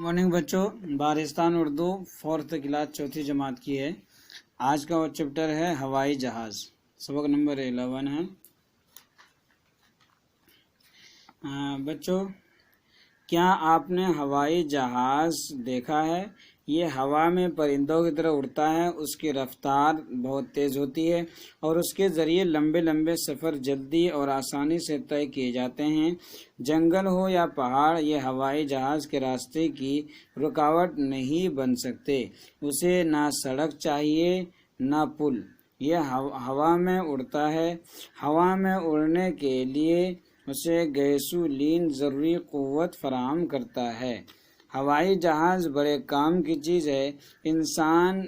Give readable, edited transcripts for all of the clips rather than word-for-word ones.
Morning बच्चों, बारिस्तान Urdu 4th class 4th जमात की है। आज का वो चैप्टर है हवाई जहाज़। सबक नंबर 11 है। बच्चों, क्या आपने हवाई जहाज़ देखा है? ये हवा में परिंदों की तरह उड़ता है। उसकी रफ्तार बहुत तेज़ होती है और उसके ज़रिए लंबे लंबे सफ़र जल्दी और आसानी से तय किए जाते हैं। जंगल हो या पहाड़, ये हवाई जहाज़ के रास्ते की रुकावट नहीं बन सकते। उसे ना सड़क चाहिए ना पुल। यह हवा में उड़ता है। हवा में उड़ने के लिए उसे गैसोलीन ज़रूरी क़ुव्वत फराहम करता है। हवाई जहाज़ बड़े काम की चीज़ है। इंसान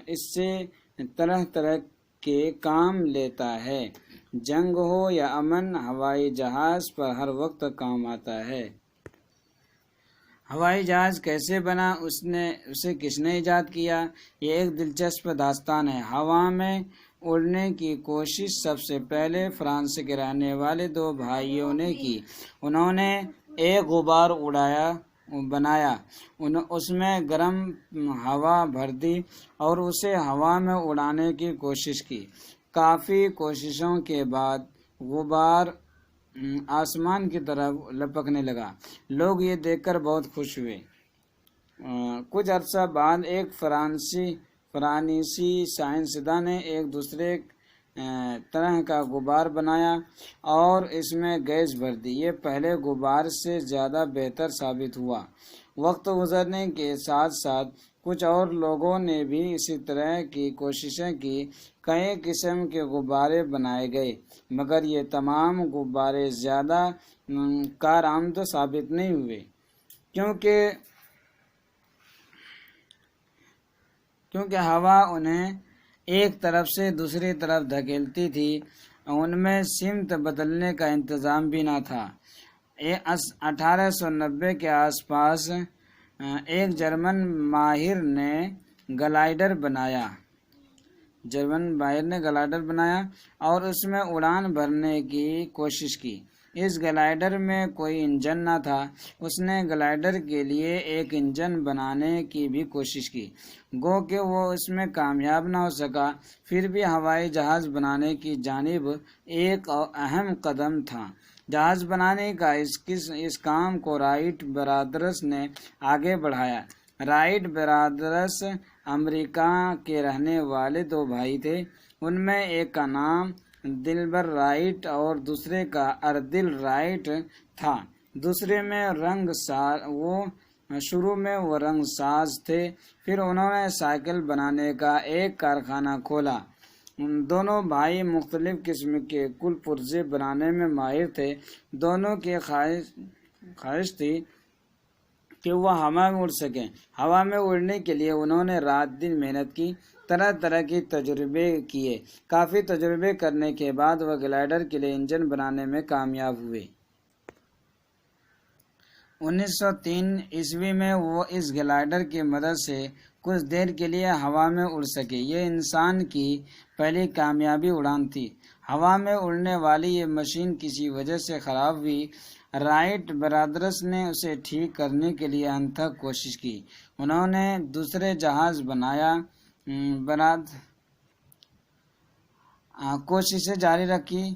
इससे तरह तरह के काम लेता है। जंग हो या अमन, हवाई जहाज़ पर हर वक्त काम आता है। हवाई जहाज़ कैसे बना, उसे किसने ईजाद किया? ये एक दिलचस्प दास्तान है। हवा में उड़ने की कोशिश सबसे पहले फ्रांस के रहने वाले 2 भाइयों ने की। उन्होंने एक गुब्बार बनाया, उसमें गर्म हवा भर दी और उसे हवा में उड़ाने की कोशिश की। काफ़ी कोशिशों के बाद गुब्बार आसमान की तरफ लपकने लगा। लोग ये देखकर बहुत खुश हुए। कुछ अरसा बाद एक फ्रांसीसी साइंसदान ने एक दूसरे तरह का गुब्बार बनाया और इसमें गैस भर दी। ये पहले गुब्बार से ज़्यादा बेहतर साबित हुआ। वक्त गुजरने के साथ साथ कुछ और लोगों ने भी इसी तरह की कोशिशें की। कई किस्म के गुब्बारे बनाए गए, मगर ये तमाम गुब्बारे ज़्यादा कारआमद साबित नहीं हुए, क्योंकि हवा उन्हें एक तरफ से दूसरी तरफ धकेलती थी। उनमें सिमत बदलने का इंतज़ाम भी न था। 1890 के आसपास एक जर्मन माहिर ने ग्लाइडर बनाया और उसमें उड़ान भरने की कोशिश की। इस ग्लाइडर में कोई इंजन न था। उसने ग्लाइडर के लिए एक इंजन बनाने की भी कोशिश की, गो कि वो उसमें कामयाब न हो सका। फिर भी हवाई जहाज़ बनाने की जानिब एक अहम कदम था। जहाज़ बनाने का इस काम को राइट ब्रदर्स ने आगे बढ़ाया। राइट ब्रदर्स अमेरिका के रहने वाले 2 भाई थे। उनमें एक का नाम दिलबर राइट और दूसरे का अर्दिल राइट था। शुरू में वो रंगसाज थे। फिर उन्होंने साइकिल बनाने का एक कारखाना खोला। दोनों भाई मुख्तलिफ किस्म के कुल पुर्जे बनाने में माहिर थे। दोनों की ख्वाहिश थी कि वह हवा में उड़ सकें। हवा में उड़ने के लिए उन्होंने रात दिन मेहनत की, तरह तरह की तजुर्बे किए। काफ़ी तजुर्बे करने के बाद वह ग्लाइडर के लिए इंजन बनाने में कामयाब हुए। 1903 ईस्वी में वो इस ग्लाइडर की मदद से कुछ देर के लिए हवा में उड़ सके। ये इंसान की पहली कामयाबी उड़ान थी। हवा में उड़ने वाली ये मशीन किसी वजह से ख़राब हुई। राइट ब्रदर्स ने उसे ठीक करने के लिए अनथक कोशिश की। उन्होंने दूसरे जहाज़ बनाया। कोशिशें जारी रखी।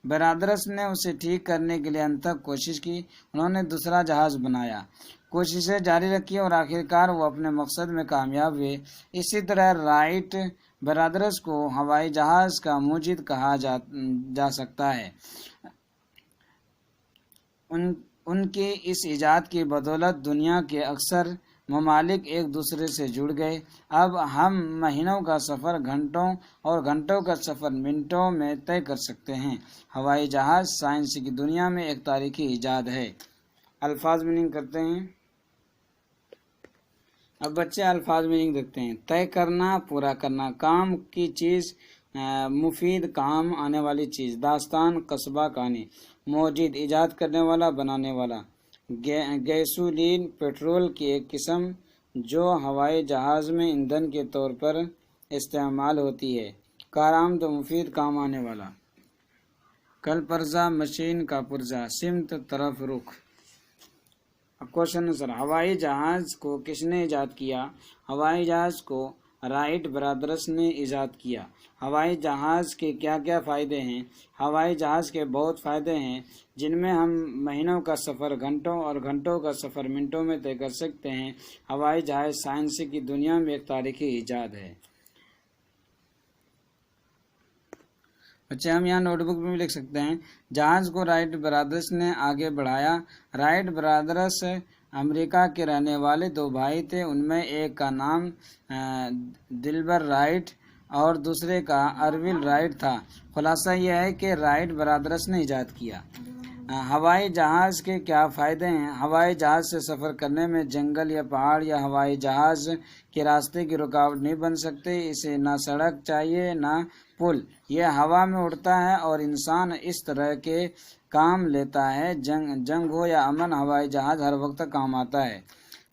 ब्रदर्स ने उसे ठीक करने के लिए अनथक कोशिश की। उन्होंने दूसरा जहाज़ बनाया, कोशिशें जारी रखी और आखिरकार वो अपने मकसद में कामयाब हुए। इसी तरह राइट ब्रदर्स को हवाई जहाज़ का मुजिद कहा जा सकता है। उनकी इस इजाद की बदौलत दुनिया के अक्सर ममालिक एक दूसरे से जुड़ गए। अब हम महीनों का सफ़र घंटों और घंटों का सफ़र मिनटों में तय कर सकते हैं। हवाई जहाज़ साइंस की दुनिया में एक तारीखी इजाद है। अल्फाज मीनिंग करते हैं। अब बच्चे अल्फाज मीनिंग देखते हैं। तय करना, पूरा करना, काम की चीज़, मुफीद, काम आने वाली चीज़। दास्तान, कस्बा, कहानी। मौजूद, इजाद करने वाला, बनाने वाला। गैसोलीन, पेट्रोल की एक किस्म जो हवाई जहाज़ में ईंधन के तौर पर इस्तेमाल होती है। कारआमद, मुफीद, काम आने वाला। कल पुर्जा, मशीन का पुर्जा। सिमत, तरफ, रुख। क्वेश्चन आंसर, हवाई जहाज को किसने इजाद किया? हवाई जहाज को राइट ब्रदर्स ने इजाद किया। हवाई जहाज के क्या क्या फ़ायदे हैं? हवाई जहाज के बहुत फ़ायदे हैं, जिनमें हम महीनों का सफ़र घंटों और घंटों का सफ़र मिनटों में तय कर सकते हैं। हवाई जहाज साइंस की दुनिया में एक तारीखी इजाद है। बच्चे हम यहाँ नोटबुक में भी लिख सकते हैं, जहाज को राइट ब्रदर्स ने आगे बढ़ाया। राइट ब्रदर्स अमेरिका के रहने वाले दो भाई थे। उनमें एक का नाम दिलबर राइट और दूसरे का अरविल राइट था। खुलासा यह है कि राइट ब्रदर्स ने इजाद किया। हवाई जहाज़ के क्या फ़ायदे हैं? हवाई जहाज़ से सफ़र करने में जंगल या पहाड़ या हवाई जहाज़ के रास्ते की रुकावट नहीं बन सकते। इसे ना सड़क चाहिए ना पुल। यह हवा में उड़ता है और इंसान इस तरह के काम लेता है। जंग हो या अमन, हवाई जहाज़ हर वक्त काम आता है।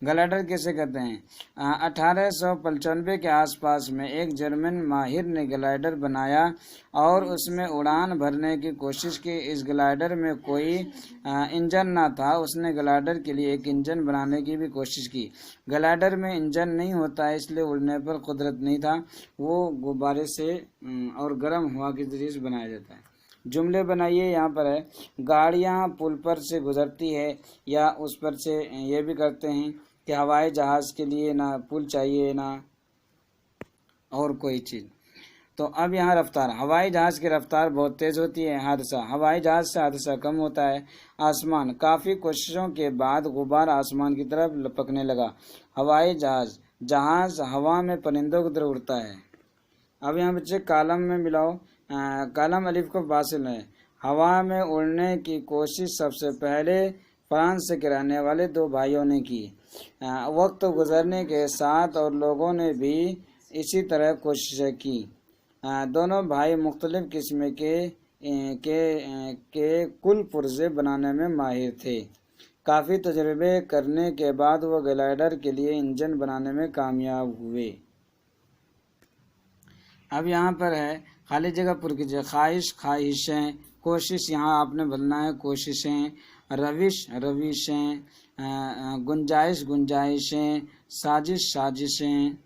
ग्लाइडर किसे कहते हैं? 1895 के आसपास में एक जर्मन माहिर ने ग्लाइडर बनाया और उसमें उड़ान भरने की कोशिश की। इस ग्लाइडर में कोई इंजन ना था। उसने ग्लाइडर के लिए एक इंजन बनाने की भी कोशिश की। ग्लाइडर में इंजन नहीं होता, इसलिए उड़ने पर कुदरत नहीं था। वो गुब्बारे से और गर्म हवा के जरिए से बनाया जाता है। जुमले बनाइए। यहाँ पर है, गाड़ियाँ पुल पर से गुजरती है, या उस पर से ये भी करते हैं कि हवाई जहाज़ के लिए ना पुल चाहिए ना और कोई चीज़। तो अब यहाँ रफ्तार, हवाई जहाज़ की रफ्तार बहुत तेज़ होती है। हादसा, हवाई जहाज़ से हादसा कम होता है। आसमान, काफ़ी कोशिशों के बाद गुब्बारा आसमान की तरफ लपकने लगा। हवाई जहाज़ हवा में परिंदों की तरह उड़ता है। अब यहाँ बच्चे कॉलम में मिलाओ। कॉलम अलिफ को फासिल है। हवा में उड़ने की कोशिश सबसे पहले फ्रांस के रहने वाले दो भाइयों ने की। वक्त गुजरने के साथ और लोगों ने भी इसी तरह कोशिशें की। दोनों भाई मुख्तलिफ किस्म के कुल पुर्जे बनाने में माहिर थे। काफ़ी तजर्बे करने के बाद वो ग्लाइडर के लिए इंजन बनाने में कामयाब हुए। अब यहाँ पर है, खाली जगह पुर कीजिए। ख्वाहिश, ख्वाहिशें। कोशिश, यहाँ आपने बोलना है कोशिशें। रविश, रविशें। गुंजाइश, गुंजाइशें। साजिश, साजिशें।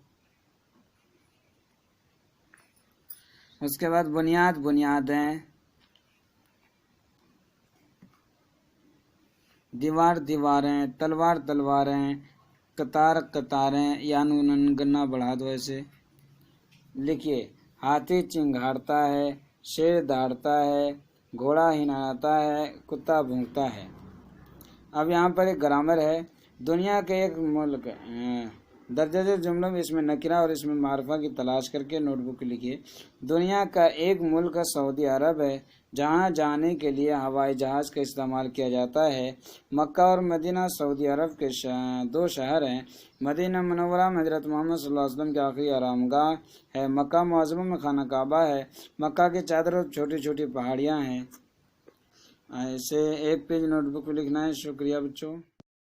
उसके बाद बुनियाद, बुनियादें। दीवार, दीवारें। तलवार, तलवारें। कतार, कतारें। या नून गन्ना बढ़ा दो ऐसे लिखिए। हाथी चिंघाड़ता है, शेर दहाड़ता है, घोड़ा हिनहाता है, कुत्ता भौंकता है। अब यहाँ पर एक ग्रामर है। दुनिया के एक मुल्क, दर्जे जुमलों में इसमें नकीरा और इसमें मारफा की तलाश करके नोटबुक लिखिए। दुनिया का एक मुल्क सऊदी अरब है, जहाँ जाने के लिए हवाई जहाज़ का इस्तेमाल किया जाता है। मक्का और मदीना सऊदी अरब के दो शहर हैं। मदीना मुनव्वरा में हज़रत मोहम्मद सल्लल्लाहु अलैहि वसल्लम की आखिरी आरामगाह है। मक्का मुअज़्ज़म में खाना काबा है। मक्का की चादरों छोटी छोटी पहाड़ियाँ हैं। ऐसे एक पेज नोटबुक में लिखना है। शुक्रिया बच्चों।